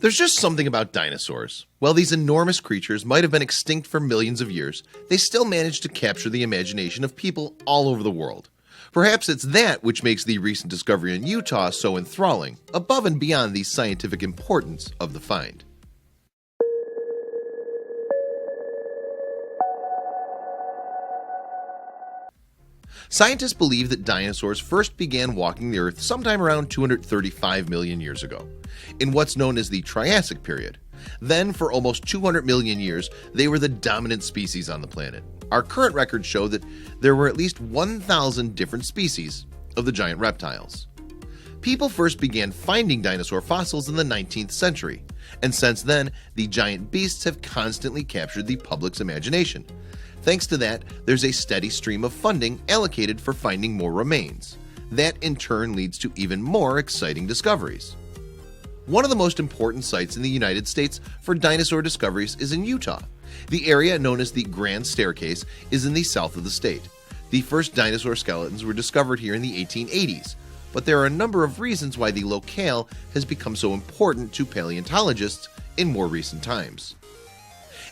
There's just something about dinosaurs. While these enormous creatures might have been extinct for millions of years, they still managed to capture the imagination of people all over the world. Perhaps it's that which makes the recent discovery in Utah so enthralling, above and beyond the scientific importance of the find. Scientists believe that dinosaurs first began walking the Earth sometime around 235 million years ago, in what's known as the Triassic period. Then, for almost 200 million years, they were the dominant species on the planet. Our current records show that there were at least 1,000 different species of the giant reptiles. People first began finding dinosaur fossils in the 19th century, and since then, the giant beasts have constantly captured the public's imagination. Thanks to that, there's a steady stream of funding allocated for finding more remains. That in turn leads to even more exciting discoveries. One of the most important sites in the United States for dinosaur discoveries is in Utah. The area known as the Grand Staircase is in the south of the state. The first dinosaur skeletons were discovered here in the 1880s, but there are a number of reasons why the locale has become so important to paleontologists in more recent times.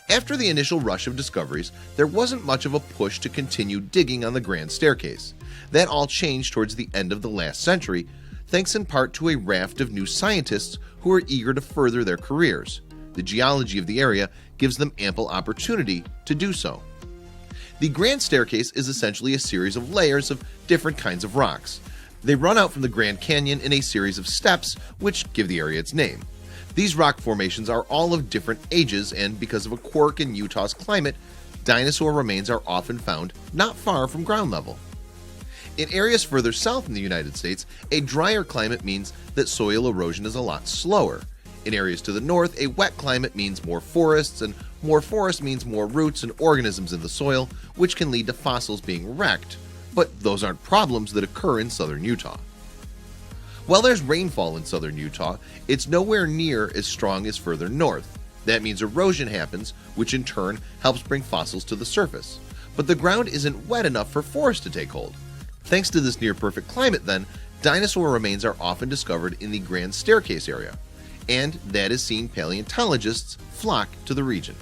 After the initial rush of discoveries, there wasn't much of a push to continue digging on the Grand Staircase. That all changed towards the end of the last century, thanks in part to a raft of new scientists who are eager to further their careers. The geology of the area gives them ample opportunity to do so. The Grand Staircase is essentially a series of layers of different kinds of rocks. They run out from the Grand Canyon in a series of steps which give the area its name. These rock formations are all of different ages, and because of a quirk in Utah's climate, dinosaur remains are often found not far from ground level. In areas further south in the United States, a drier climate means that soil erosion is a lot slower. In areas to the north, a wet climate means more forests, and more forest means more roots and organisms in the soil, which can lead to fossils being wrecked. But those aren't problems that occur in southern Utah. While there's rainfall in southern Utah, it's nowhere near as strong as further north. That means erosion happens, which in turn helps bring fossils to the surface. But the ground isn't wet enough for forests to take hold. Thanks to this near-perfect climate then, dinosaur remains are often discovered in the Grand Staircase area, and that has seen paleontologists flock to the region.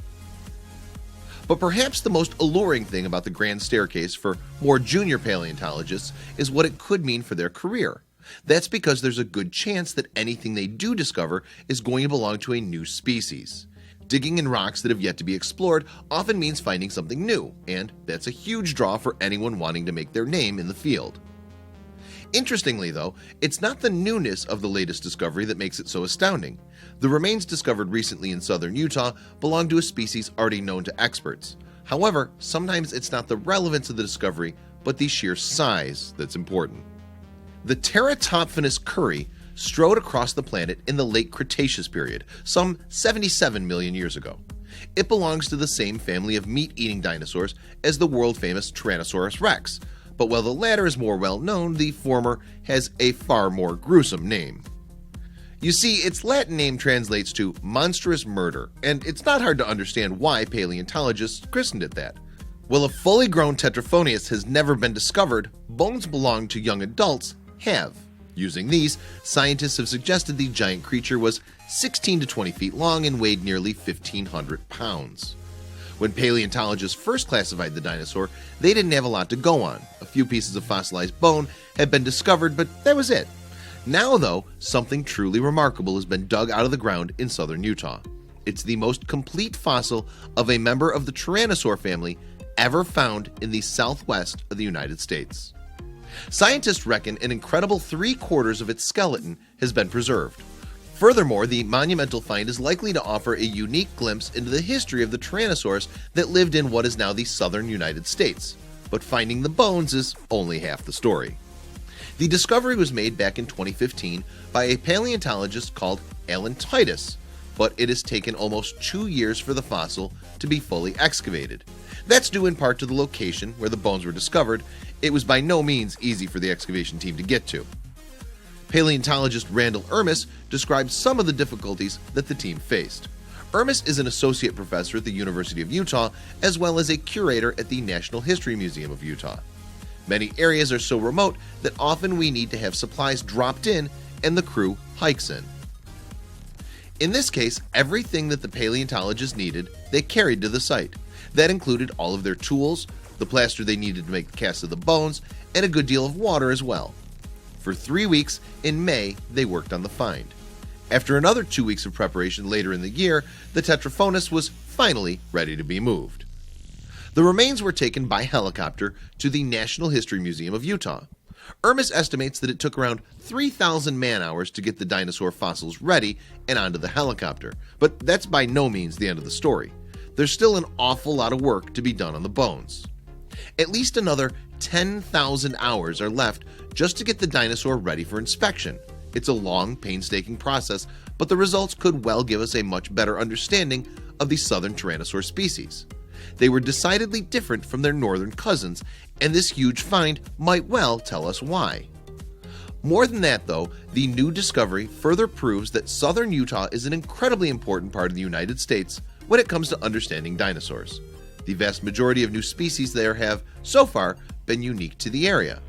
But perhaps the most alluring thing about the Grand Staircase for more junior paleontologists is what it could mean for their career. That's because there's a good chance that anything they do discover is going to belong to a new species. Digging in rocks that have yet to be explored often means finding something new, and that's a huge draw for anyone wanting to make their name in the field. Interestingly though, it's not the newness of the latest discovery that makes it so astounding. The remains discovered recently in southern Utah belong to a species already known to experts. However, sometimes it's not the relevance of the discovery, but the sheer size that's important. The Teratophoneus curry strode across the planet in the late Cretaceous period, some 77 million years ago. It belongs to the same family of meat-eating dinosaurs as the world-famous Tyrannosaurus rex, but while the latter is more well-known, the former has a far more gruesome name. You see, its Latin name translates to monstrous murder, and it's not hard to understand why paleontologists christened it that. While a fully grown Teratophoneus has never been discovered, bones belonging to young adults have. Using these, scientists have suggested the giant creature was 16 to 20 feet long and weighed nearly 1,500 pounds. When paleontologists first classified the dinosaur, they didn't have a lot to go on. A few pieces of fossilized bone had been discovered, but that was it. Now though, something truly remarkable has been dug out of the ground in southern Utah. It's the most complete fossil of a member of the Tyrannosaur family ever found in the southwest of the United States. Scientists reckon an incredible 3/4 of its skeleton has been preserved. Furthermore, the monumental find is likely to offer a unique glimpse into the history of the Tyrannosaurs that lived in what is now the southern United States. But finding the bones is only half the story. The discovery was made back in 2015 by a paleontologist called Alan Titus, but it has taken almost 2 years for the fossil to be fully excavated. That's due in part to the location where the bones were discovered. It was by no means easy for the excavation team to get to. Paleontologist Randall Ermis describes some of the difficulties that the team faced. Ermis is an associate professor at the University of Utah, as well as a curator at the National History Museum of Utah. Many areas are so remote that often we need to have supplies dropped in and the crew hikes in. In this case, everything that the paleontologists needed, they carried to the site. That included all of their tools, the plaster they needed to make the cast of the bones, and a good deal of water as well. For 3 weeks, in May, they worked on the find. After another 2 weeks of preparation later in the year, the Teratophoneus was finally ready to be moved. The remains were taken by helicopter to the National History Museum of Utah. Ermis estimates that it took around 3,000 man-hours to get the dinosaur fossils ready and onto the helicopter, but that's by no means the end of the story. There's still an awful lot of work to be done on the bones. At least another 10,000 hours are left just to get the dinosaur ready for inspection. It's a long, painstaking process, but the results could well give us a much better understanding of the southern tyrannosaur species. They were decidedly different from their northern cousins, and this huge find might well tell us why. More than that though, the new discovery further proves that southern Utah is an incredibly important part of the United States when it comes to understanding dinosaurs. The vast majority of new species there have, so far, been unique to the area.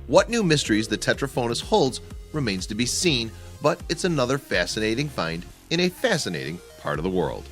What new mysteries the Teratophoneus holds remains to be seen, but it's another fascinating find in a fascinating part of the world.